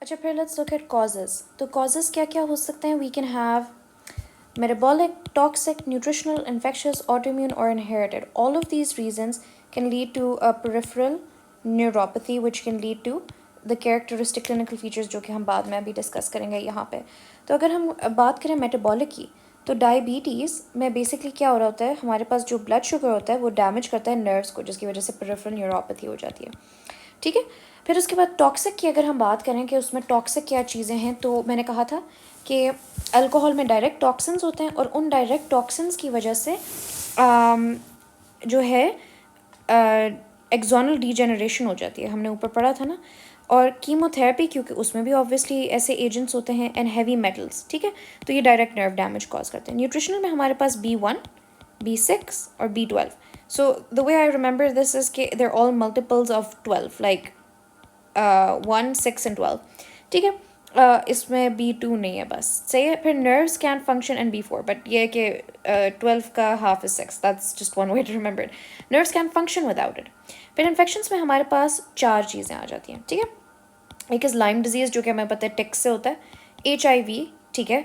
अच्छा फिर let's look at causes. तो कॉजेज़ क्या क्या हो सकते हैं? We can have metabolic, toxic, nutritional, infectious, autoimmune, or inherited. All of these reasons can lead to a peripheral neuropathy, which can lead to the characteristic clinical features जो कि हम बाद में अभी डिस्कस करेंगे यहाँ पे। तो अगर हम बात करें मेटाबॉलिक की, तो डायबिटीज़ में बेसिकली क्या हो रहा होता है, हमारे पास जो ब्लड शुगर होता है वो डैमेज करता है नर्व्स को, जिसकी वजह से पेरिफेरल न्यूरोपैथी हो जाती है। ठीक है। फिर उसके बाद टॉक्सिक की अगर हम बात करें कि उसमें टॉक्सिक क्या चीज़ें हैं, तो मैंने कहा था कि अल्कोहल में डायरेक्ट टॉक्सिन्स होते हैं और उन डायरेक्ट टॉक्सिन्स की वजह से जो है एक्सोनल डीजेनरेशन हो जाती है, हमने ऊपर पढ़ा था ना। और कीमोथेरेपी, क्योंकि उसमें भी ऑब्वियसली ऐसे एजेंट्स होते हैं, एंड हैवी मेटल्स, ठीक है, तो ये डायरेक्ट नर्व डैमेज कॉज करते हैं। न्यूट्रिशनल में हमारे पास B1, B6 और B12। So the way I remember this is के there all multiples of 12, like 1, 6 and 12, ठीक है। इसमें B2 नहीं है, बस सही है। फिर nerves can function and B4, but ये कि 12 का half is 6, that's just one way to remember it. Nerves can function without it. फिर इन्फेक्शंस में हमारे पास 4 चीज़ें आ जाती हैं, ठीक है। एक इज़ लाइम डिजीज़, जो कि हमें पता है टिक्स से होता है। HIV, ठीक है,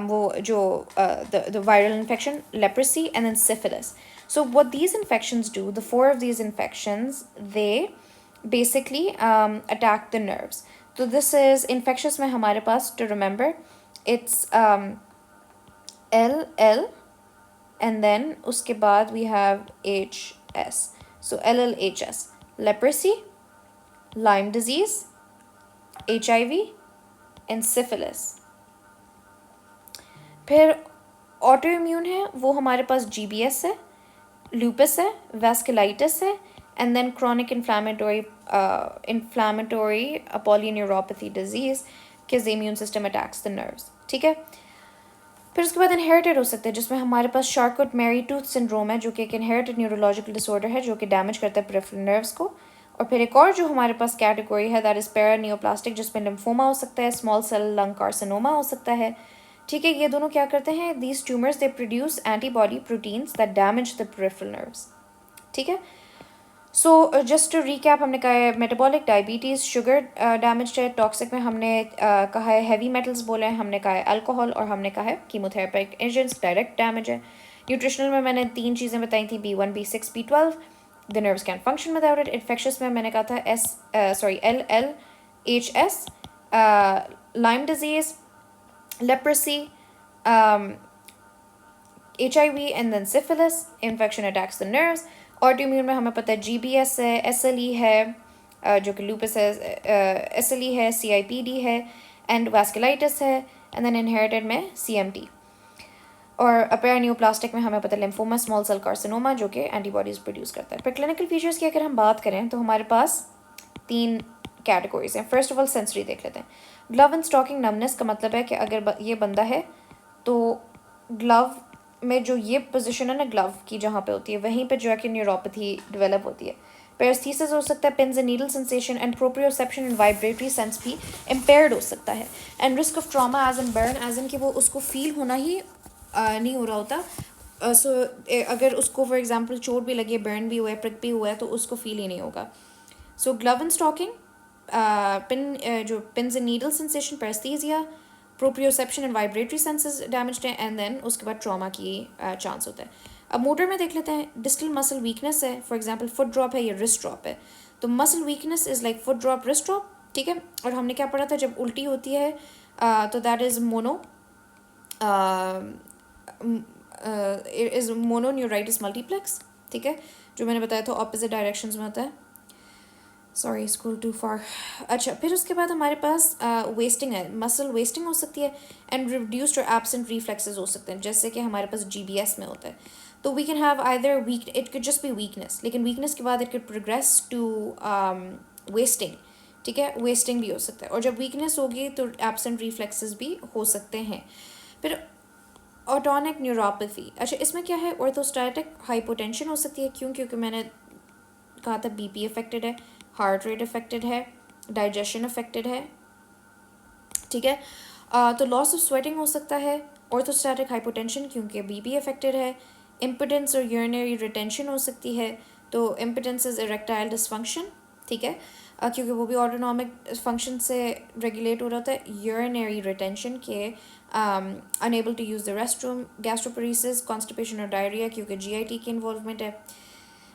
वो जो the viral infection, leprosy, and then syphilis. So what these infections do, the 4 of these infections, they basically attack the nerves. So this is infectious में हमारे पास, to remember, it's LL, and then उसके बाद we have HS. So LLHS, leprosy, Lyme disease, HIV, and syphilis. फिर autoimmune है, वो हमारे पास GBS है, lupus है, vasculitis है, and then chronic inflammatory polyneuropathy disease, because the immune system attacks the nerves, ठीक है। फिर उसके बाद इनहेरिटेड हो सकते हैं, जिसमें हमारे पास शार्कोट मैरी टूथ सिंड्रोम है, जो कि एक इनहेरिटेड न्यूरोलॉजिकल डिसऑर्डर है, जो कि डैमेज करता है पेरिफेरल नर्व्स को। और फिर एक और जो हमारे पास कैटेगरी है, दैट इज पैरानियोप्लास्टिक, जिसमें लिम्फोमा हो सकता है, स्मॉल सेल लंग कार्सिनोमा हो सकता है, ठीक है। ये दोनों क्या करते हैं, these tumours they produce antibody proteins that damage the peripheral nerves, ठीक है। सो जस्ट टू रिकैप, हमने कहा है मेटाबॉलिक डायबिटीज़, शुगर डैमेज है। टॉक्सिक में हमने कहा है हैवी मेटल्स बोले हैं, हमने कहा है अल्कोहल, और हमने कहा है कीमोथेरेपिक एजेंट्स डायरेक्ट डैमेज है। न्यूट्रिशनल में मैंने 3 चीज़ें बताई थी, B1, B6, B12, the nerves can function without it. Infectious में मैंने कहा था LLHS, Lyme disease, leprosy, HIV, and then syphilis, infection attacks the nerves. Autoimmune में हमें पता है GBS है, SLE है, जो कि लूपस है, SLE है, CIPD है, एंड वास्कुलाइटिस है, एंड देन इनहेरिटेड में CMT। और अपैरानियोप्लास्टिक में हमें पता है लिम्फोमा, स्मॉल सेल कार्सिनोमा, जो कि एंटीबॉडीज प्रोड्यूस करता है। पर क्लिनिकल फीचर्स की अगर हम बात करें, तो हमारे पास 3 कैटेगरीज हैं। फर्स्ट ऑफ ऑल सेंसरी देख लेते हैं। ग्लव एंड स्टॉकिंग नमनेस का मतलब है कि अगर ये बंदा है, तो ग्लव में जो ये पोजीशन है ना ग्लव की, जहाँ पे होती है, वहीं पे जो है कि न्यूरोपैथी डेवलप होती है। पैरेस्थीसिस हो सकता है, pins and needle sensation, and proprioception and vibratory sense भी इम्पेयर्ड हो सकता है। And risk of trauma as in burn, as in कि वो उसको फील होना ही नहीं हो रहा होता। सो अगर उसको फॉर एग्जांपल चोट भी लगी है, बर्न भी हुआ है, प्रिक भी हुआ है, तो उसको फील ही नहीं होगा। सो ग्लव एंड स्टॉकिंग, जो pins and needle sensation, paresthesia, proprioception and vibratory senses damaged है, एंड देन उसके बाद ट्रॉमा की चांस होता है। अब मोटर में देख लेते हैं। डिस्टल मसल वीकनेस है, फॉर एग्जांपल फुट ड्रॉप है या रिस्ट ड्रॉप है। तो muscle weakness is like foot drop, wrist drop, ठीक है। और हमने क्या पढ़ा था, जब उल्टी होती है तो दैट इज मोनोन्यूराइटिस मल्टीप्लेक्स, ठीक है, जो मैंने बताया था ऑपोजिट डायरेक्शंस में होता है। सॉरी, स्क्रॉल टू फार। अच्छा, फिर उसके बाद हमारे पास वेस्टिंग है, मसल वेस्टिंग हो सकती है, एंड रिड्यूस्ड और एब्सेंट रिफ्लेक्सेस हो सकते हैं, जैसे कि हमारे पास GBS में होता है। तो we can have either weak, it could just be weakness, लेकिन वीकनेस के बाद it could progress to wasting, ठीक है, वेस्टिंग भी हो सकता है। और जब वीकनेस होगी तो एब्सेंट रिफ्लेक्सेस भी हो सकते हैं। फिर ऑटोनिक न्यूरोपैथी, अच्छा इसमें क्या है, ऑर्थोस्टैटिक हाइपोटेंशन हो सकती है। क्यों? क्योंकि मैंने कहा था BP अफेक्टेड है, हार्ट रेट अफेक्टेड है, डाइजेशन अफेक्टेड है, ठीक है। तो लॉस ऑफ स्वेटिंग हो सकता है, ऑर्थोस्टैटिक हाइपोटेंशन क्योंकि BP अफेक्टेड है। इम्पोटेंस और यूरिनरी रिटेंशन हो सकती है, तो इम्पोटेंस इज इरेक्टाइल डिसफंक्शन, ठीक है। क्योंकि वो भी ऑटोनॉमिक फंक्शन से रेगुलेट हो रहा था। यूरिनरी रिटेंशन के unable to use the restroom, gastroparesis, constipation और डायरिया क्योंकि जीआईटी की इन्वॉल्वमेंट है।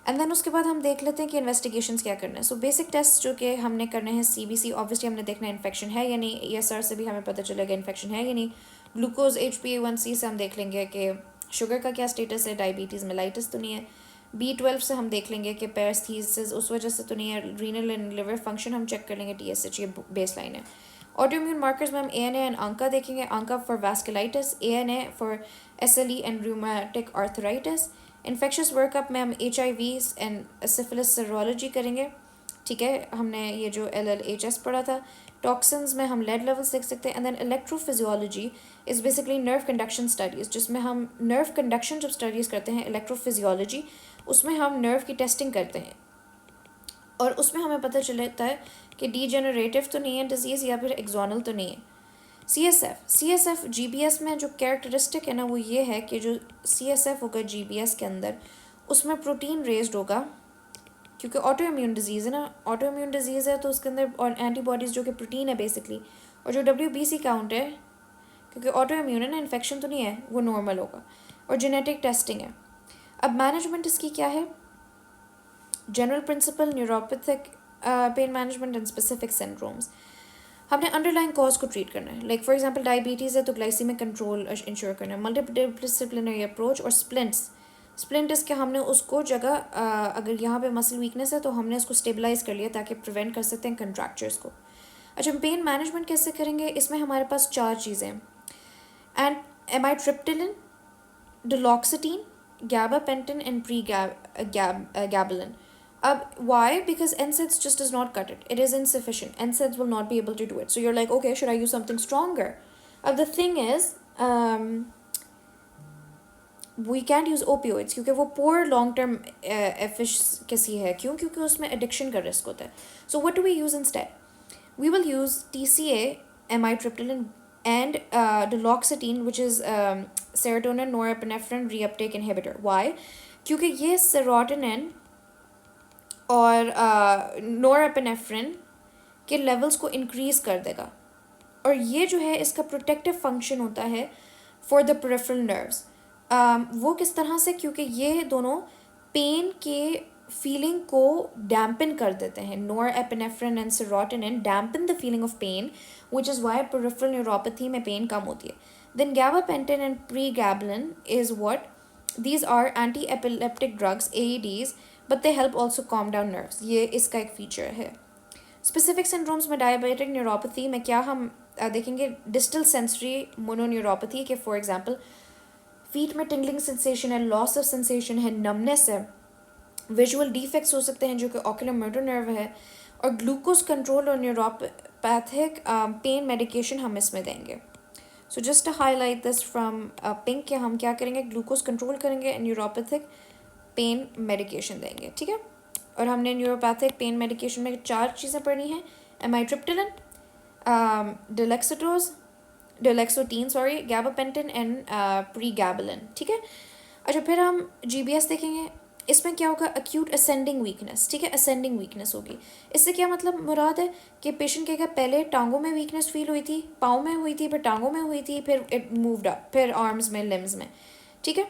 एंड देन उसके बाद हम देख लेते हैं कि इन्वेस्टिगेशंस क्या करना है। सो बेसिक टेस्ट जो कि हमने करने हैं, सीबीसी ऑब्वियसली हमने देखना है इन्फेक्शन है या नहीं, ईएसआर से भी हमें पता चलेगा इन्फेक्शन है या नहीं। ग्लूकोज HbA1c से हम देख लेंगे कि शुगर का क्या स्टेटस है, डायबिटीज़ मेलाइटिस तो नहीं है। B12 से हम देख लेंगे कि पैरास्थीसिस उस वजह से तो नहीं है। रीनल एंड लिवर फंक्शन हम चेक कर लेंगे, TSH ये बेस लाइन है। ऑटोइम्यून मार्कर्स में हम ANA एंड ANCA देखेंगे, ANCA for vasculitis, ANA for SLE and rheumatic arthritis. Infectious workup में हम HIV एंड सिफिलिस सीरोलॉजी करेंगे, ठीक है, हमने ये जो LLHS पढ़ा था। टॉक्सिन्स में हम लेड लेवल्स देख सकते हैं। And then electrophysiology is basically nerve conduction studies, जिसमें हम नर्व कंडक्शन जब स्टडीज़ करते हैं इलेक्ट्रोफिजियोलॉजी, उसमें हम नर्व की टेस्टिंग करते हैं और उसमें हमें पता चलता है कि डीजेनरेटिव तो नहीं है डिजीज़ या फिर एक्सोनल तो नहीं है। CSF GBS में जो कैरेक्टरिस्टिक है ना वो ये है कि जो CSF होगा GBS के अंदर उसमें प्रोटीन रेज्ड होगा, क्योंकि ऑटो इम्यून डिजीज़ है ना, ऑटो इम्यून डिजीज़ है तो उसके अंदर और एंटीबॉडीज़ जो कि प्रोटीन है बेसिकली, और जो WBC काउंट है क्योंकि ऑटो इम्यून है ना, इन्फेक्शन तो नहीं है, वो नॉर्मल होगा। और जेनेटिक टेस्टिंग है। अब मैनेजमेंट इसकी क्या है, general principle, neuropathic pain management and specific syndromes. हमने अंडरलाइन कॉज को ट्रीट करना है, लाइक फॉर एग्जांपल डायबिटीज़ है तो ग्लाइसीमिक कंट्रोल इंश्योर करना है। मल्टीडिसिप्लिनरी अप्रोच और स्प्लिंट्स के हमने उसको जगह अगर यहाँ पे मसल वीकनेस है तो हमने उसको स्टेबलाइज कर लिया ताकि प्रिवेंट कर सकते हैं कंट्रैक्चर्स को। अच्छा, हम पेन मैनेजमेंट कैसे करेंगे, इसमें हमारे पास 4 चीज़ें हैं, and एमाइट्रिप्टिलिन, डुलोक्सिटीन, gabapentin and pregabalin. Why? Because NSAIDs just does not cut it. It is insufficient. NSAIDs will not be able to do it. So you're like, okay, should I use something stronger? The thing is, we can't use opioids क्योंकि वो poor long term efficacy है। क्यों? क्योंकि उसमें addiction का risk होता है। So what do we use instead? We will use TCA, amitriptyline, and duloxetine, which is serotonin norepinephrine reuptake inhibitor. Why? क्योंकि ये serotonin और norepinephrine के लेवल्स को इंक्रीज कर देगा, और ये जो है इसका प्रोटेक्टिव फंक्शन होता है फॉर द पेरिफेरल नर्व्स। वो किस तरह से, क्योंकि ये दोनों पेन के फीलिंग को डैम्पन कर देते हैं। Norepinephrine and serotonin dampen the feeling of pain, which is why peripheral neuropathy में पेन कम होती है। Then gabapentin and pregabalin is what, these are anti-epileptic drugs, AEDs, but they help also calm down nerves. ये इसका एक feature है। Specific syndromes में diabetic neuropathy में क्या हम देखेंगे, डिस्टल सेंसरी मोनोन्यूरोपैथी के फॉर एग्जांपल फीट में टिंगलिंग सेंसेशन है, लॉस ऑफ सेंसेशन है, नमनेस है, विजुअल डिफेक्ट्स हो सकते हैं जो कि ऑक्यूलर मोटर नर्व है, और ग्लूकोज कंट्रोल और न्यूरोपैथिक पेन मेडिकेशन हम इसमें देंगे। So just to highlight this from pink के हम क्या करेंगे, ग्लूकोज कंट्रोल करेंगे, न्यूरोपैथिक पेन मेडिकेशन देंगे, ठीक है। और हमने न्यूरोपैथिक पेन मेडिकेशन में 4 चीज़ें पढ़ी हैं, एमाइट्रिप्टिलिन, डेलेक्सोटीन gabapentin एंड pregabalin, ठीक है। अच्छा, फिर हम GBS देखेंगे। इसमें क्या होगा, अक्यूट असेंडिंग वीकनेस, ठीक है, असेंडिंग वीकनेस होगी। इससे क्या मतलब मुराद है कि पेशेंट कहेगा पहले टांगों में वीकनेस फील हुई थी, पाँव में हुई थी, फिर टांगों में हुई थी, फिर इट मूव्ड अप, फिर आर्म्स में, लिम्स में, ठीक है।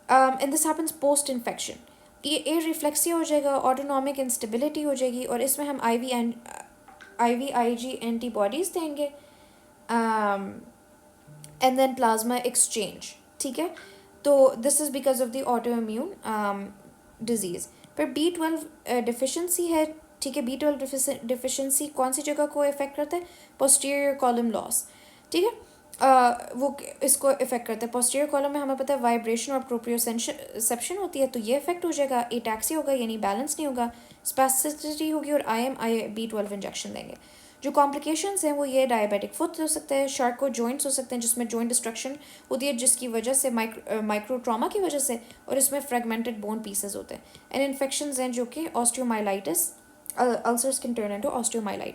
And this happens post infection. ये रिफ्लेक्सिया हो जाएगा, ऑटोनॉमिक इंस्टेबिलिटी हो जाएगी, और इसमें हम IVIG एंटीबॉडीज़ देंगे, एंड देन प्लाज्मा एक्सचेंज, ठीक है। तो this is because of the auto immune disease. फिर B12 डिफिशेंसी है, ठीक है। B12 डिफिशेंसी कौन सी जगह को इफेक्ट करता है, पोस्टीरियर कॉलम लॉस, ठीक है। वो इसको इफेक्ट करता है। पोस्टीरियर कॉलम में हमें पता है वाइब्रेशन और प्रोप्रियोसेप्शन होती है, तो ये इफेक्ट हो जाएगा। एटैक्सी होगा यानी बैलेंस नहीं होगा, स्पेसिसिटी होगी, और B12 इंजेक्शन देंगे। जो कॉम्प्लिकेशंस हैं वो ये डायबिटिक फुट हो सकता है, शार्को जॉइंट्स हो सकते हैं जिसमें जॉइंट डिस्ट्रक्शन होती है जिसकी वजह से माइक्रो ट्रॉमा की वजह से, और इसमें फ्रेगमेंटेड बोन पीसेस होते हैं। एंड इन्फेक्शंस हैं जो कि osteomyelitis, ulcers can turn into osteomyelitis.